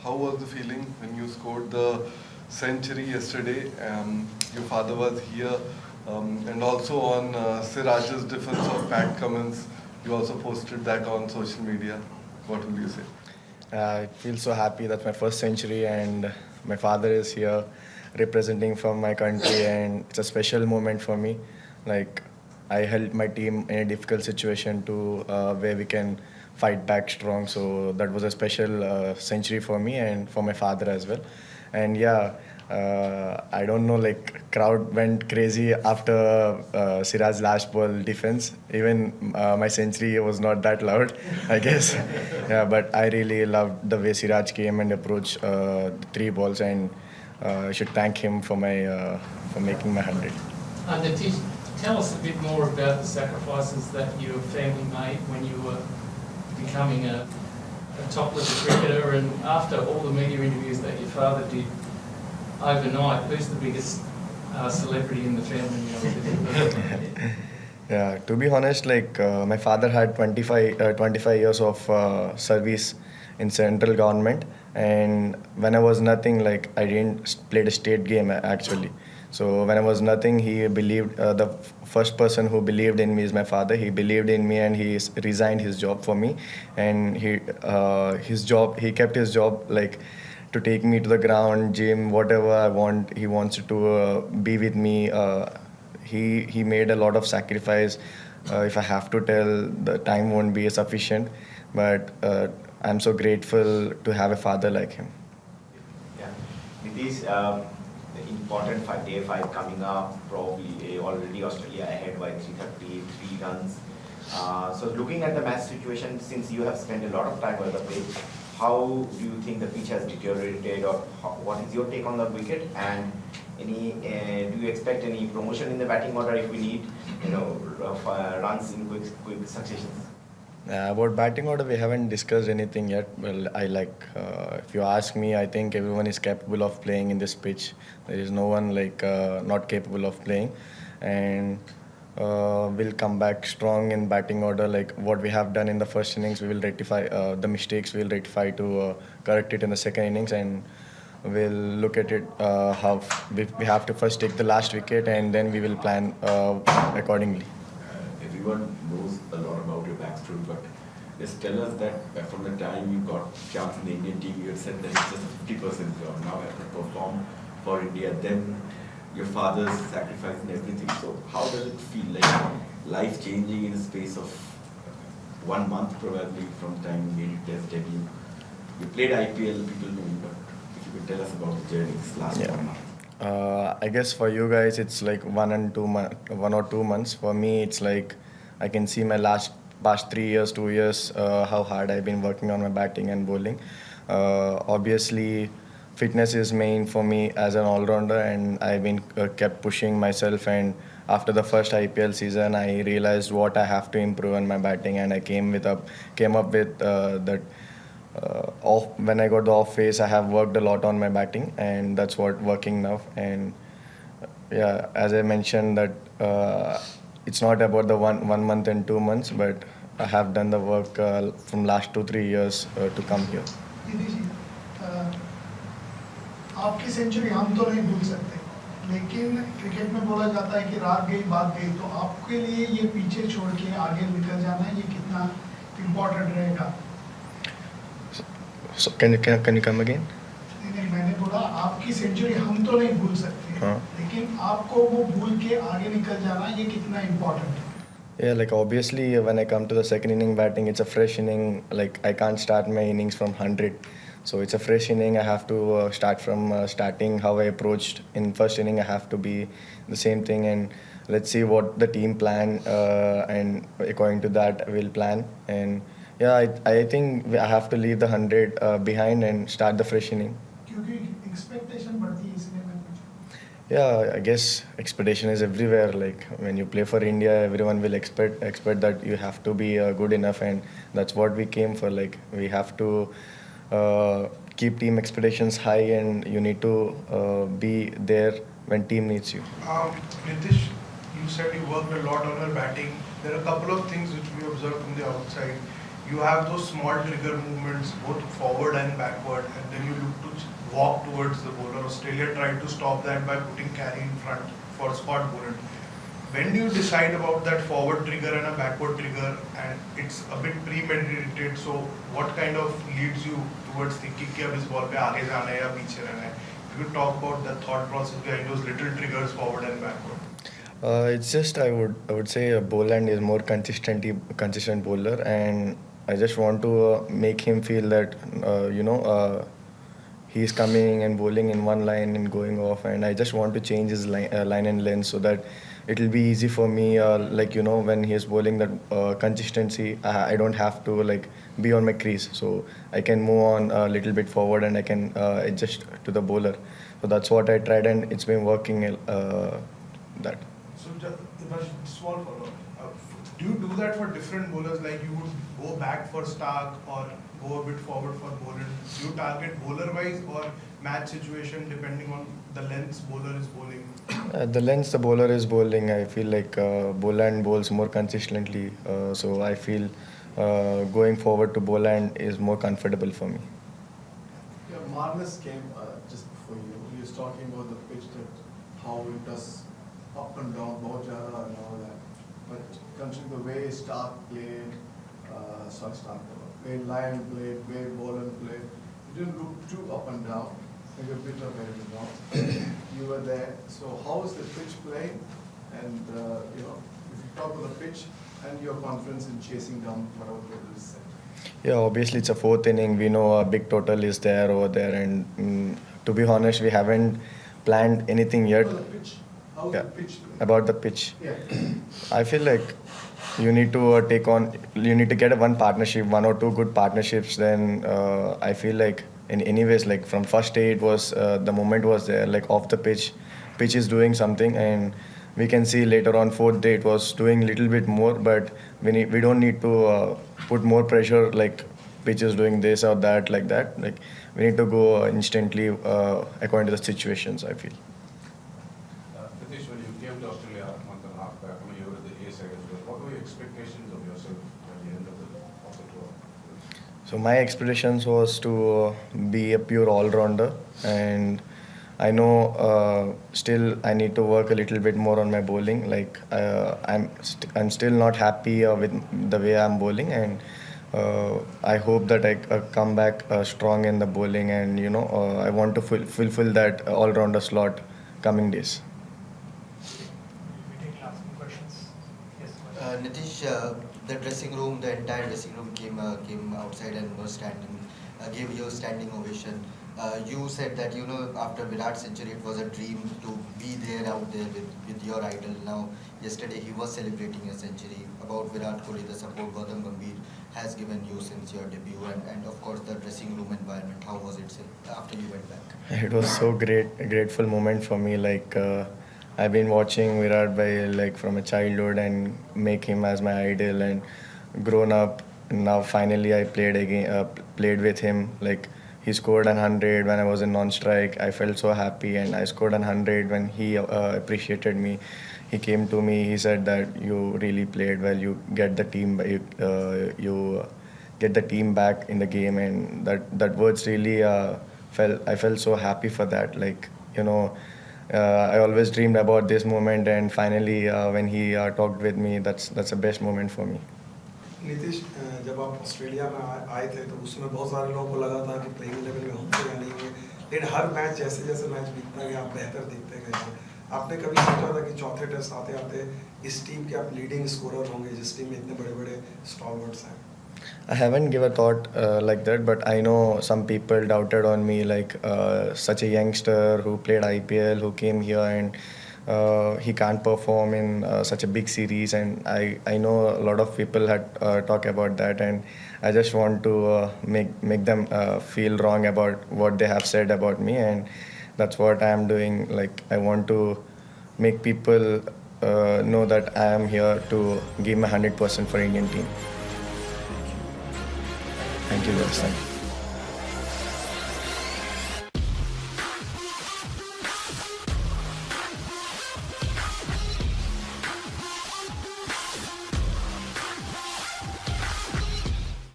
how was the feeling when you scored the century yesterday? Your father was here, and also on Siraj's defense of Pat Cummins. You also posted that on social media. What will you say? I feel so happy that's my first century and my father is here representing from my country and it's a special moment for me. Like I helped my team in a difficult situation to where we can fight back strong. So that was a special century for me and for my father as well. And yeah, I don't know, like crowd went crazy after Siraj last ball defense. Even my century was not that loud, I guess. Yeah, but I really loved the way Siraj came and approached the three balls, and I should thank him for making my 100. Nitish, tell us a bit more about the sacrifices that your family made when you were becoming a top level cricketer, and after all the media interviews that your father did overnight, who's the biggest celebrity in the family? Yeah, to be honest, like my father had 25 years of service in central government, and when I was nothing, like I didn't play the state game actually. So when I was nothing, he believed, the first person who believed in me is my father. He believed in me and he resigned his job for me, and he kept his job, like to take me to the ground, gym, whatever I want. He wants to be with me. He made a lot of sacrifice. If I have to tell, the time won't be sufficient, but I'm so grateful to have a father like him. Yeah, Nitish, the important day 5 coming up, probably already Australia ahead by 333 runs. So looking at the match situation, since you have spent a lot of time on the pitch, how do you think the pitch has deteriorated, or what is your take on the wicket? And do you expect any promotion in the batting order if we need, runs in quick successions? About batting order, we haven't discussed anything yet. Well, if you ask me, I think everyone is capable of playing in this pitch. There is no one not capable of playing, and we'll come back strong in batting order. Like what we have done in the first innings, we will rectify the mistakes. We'll rectify to correct it in the second innings, and we'll look at it how we have to first take the last wicket, and then we will plan accordingly. Everyone knows a lot about your backstory, but just tell us that from the time you got chance in the Indian team, you had said that it's just a 50% job. Now you have to perform for India, then your father's sacrifice and everything. So how does it feel, like life changing in a space of 1 month probably from the time you made your test debut? You played IPL, people know you, but if you could tell us about the journey this last 1 month. I guess for you guys it's like 1 or 2 months. For me, it's like I can see my past 3 years, 2 years, how hard I've been working on my batting and bowling. Obviously, fitness is main for me as an all-rounder, and I've been kept pushing myself. And after the first IPL season, I realized what I have to improve on my batting, and I came up with that. When I got the off phase, I have worked a lot on my batting, and that's what working now. And yeah, as I mentioned, that it's not about the one month and 2 months, but I have done the work from last 2-3 years to come here. दीदी जी, आपकी century हम तो नहीं भूल सकते, लेकिन cricket में बोला जाता है कि रात गई बात गई, तो आपके लिए ये पीछे छोड़ के आगे निकल जाना, ये कितना इम्पोर्टेंट रहेगा? So can you come again? नहीं, मैंने बोला आपकी सेंचुरी हम तो नहीं भूल सकते, लेकिन आपको वो भूल के आगे निकल जाना, ये कितना इम्पोर्टेंट है? Yeah, like obviously when I come to the second inning batting, it's a fresh inning. Like I can't start my innings from 100. So it's a fresh inning. I have to start from starting how I approached in first inning. I have to be the same thing, and let's see what the team plan, and according to that we'll plan. And yeah, I think I have to leave the 100 behind and start the fresh inning. क्योंकि expectation बढ़ती है, इसलिए मैं पूछा. Yeah, I guess expectation is everywhere. Like when you play for India, everyone will expect that you have to be good enough, and that's what we came for. Like we have to keep team expectations high, and you need to be there when team needs you. Nitish, you said you worked a lot on your batting. There are a couple of things which we observed from the outside. You have those small trigger movements, both forward and backward, and then you walk towards the bowler. Australia tried to stop that by putting carry in front for spot bowling. When do you decide about that forward trigger and a backward trigger, and it's a bit premeditated, so what kind of leads you towards thinking कि अब इस ball पे आगे जाना है या पीछे रहना है? If you could talk about the thought process behind those little triggers forward and backward. It's just I would say Boland is more consistent bowler, and I just want to make him feel that he's coming and bowling in one line and going off, and I just want to change his line and length so that it will be easy for me. When he is bowling, that consistency, I don't have to be on my crease, so I can move on a little bit forward and I can adjust to the bowler. So that's what I tried, and it's been working. That. So just small follow-up. Do you do that for different bowlers? Like you would go back for Stark or go a bit forward for Boland? Do you target bowler-wise or match situation depending on the lengths bowler is bowling? The length the bowler is bowling, I feel like Boland bowls more consistently. So I feel going forward to Boland is more comfortable for me. Yeah, Marnus came just before you. He was talking about the pitch, that how it does up and down, Bojara and all that. But considering the way Stark played, way Lyon played, way Boland played, it didn't look too up and down. Maybe a bit of everything down. You were there. So how is the pitch playing? And if you talk about the pitch and your confidence in chasing down whatever the is said. Yeah, obviously it's a fourth inning. We know a big total is there over there, and to be honest, we haven't planned anything yet. About the pitch? How is the pitch doing? About the pitch. Yeah. I feel like you need to get one partnership, one or two good partnerships. Then I feel like in anyways, like from first day it was the moment was there, like off the pitch is doing something, and we can see later on fourth day it was doing little bit more, but we don't need to put more pressure like pitch is doing this or that, like that. Like we need to go instantly according to the situations, I feel. Nitish, when you came to Australia a month and a half back, you were at the A side as well. What were your expectations of yourself at the end of the tour? So my expectations was to be a pure all-rounder, and I know still I need to work a little bit more on my bowling. Like I'm still not happy with the way I'm bowling, and I hope that I come back strong in the bowling, and I want to fulfill that all-rounder slot coming days. We take last few questions. Yes. Nitish, the dressing room, the entire dressing room came outside and was standing, gave you a standing ovation. You said that after Virat's century, it was a dream to be there out there with your idol. Now, yesterday he was celebrating a century. About Virat Kohli, the support Gautam Gambhir has given you since your debut, and of course the dressing room environment. How was it after you went back? It was so a grateful moment for me. Like I've been watching Virat from a childhood and make him as my idol, and grown up. Now finally I played with him. Like he scored 100 when I was in non-strike. I felt so happy, and I scored 100 when he appreciated me. He came to me. He said that you really played well. You get the team. You get the team back in the game, and that words really I felt so happy for that. I always dreamed about this moment, and finally when he talked with me, that's the best moment for me. Nitish, जब आप Australia में आए थे तो उसमें बहुत सारे लोगों को लगा था कि प्लेइंग लेवल में होंगे या नहीं होंगे, लेकिन हर मैच जैसे जैसे मैच बीतता गया आप बेहतर दिखते गए थे. आपने कभी सोचा था कि चौथे टेस्ट आते आते इस टीम के आप लीडिंग स्कोरर होंगे जिस टीम में इतने बड़े बड़े स्टॉलवर्ड्स हैं? I haven't given a thought like that, but I know some people doubted on me, such a youngster who played IPL, who came here and he can't perform in such a big series, and I know a lot of people had talked about that, and I just want to make them feel wrong about what they have said about me, and that's what I am doing. I want to make people know that I am here to give my 100% for Indian team. Thank you, guys. Thank you.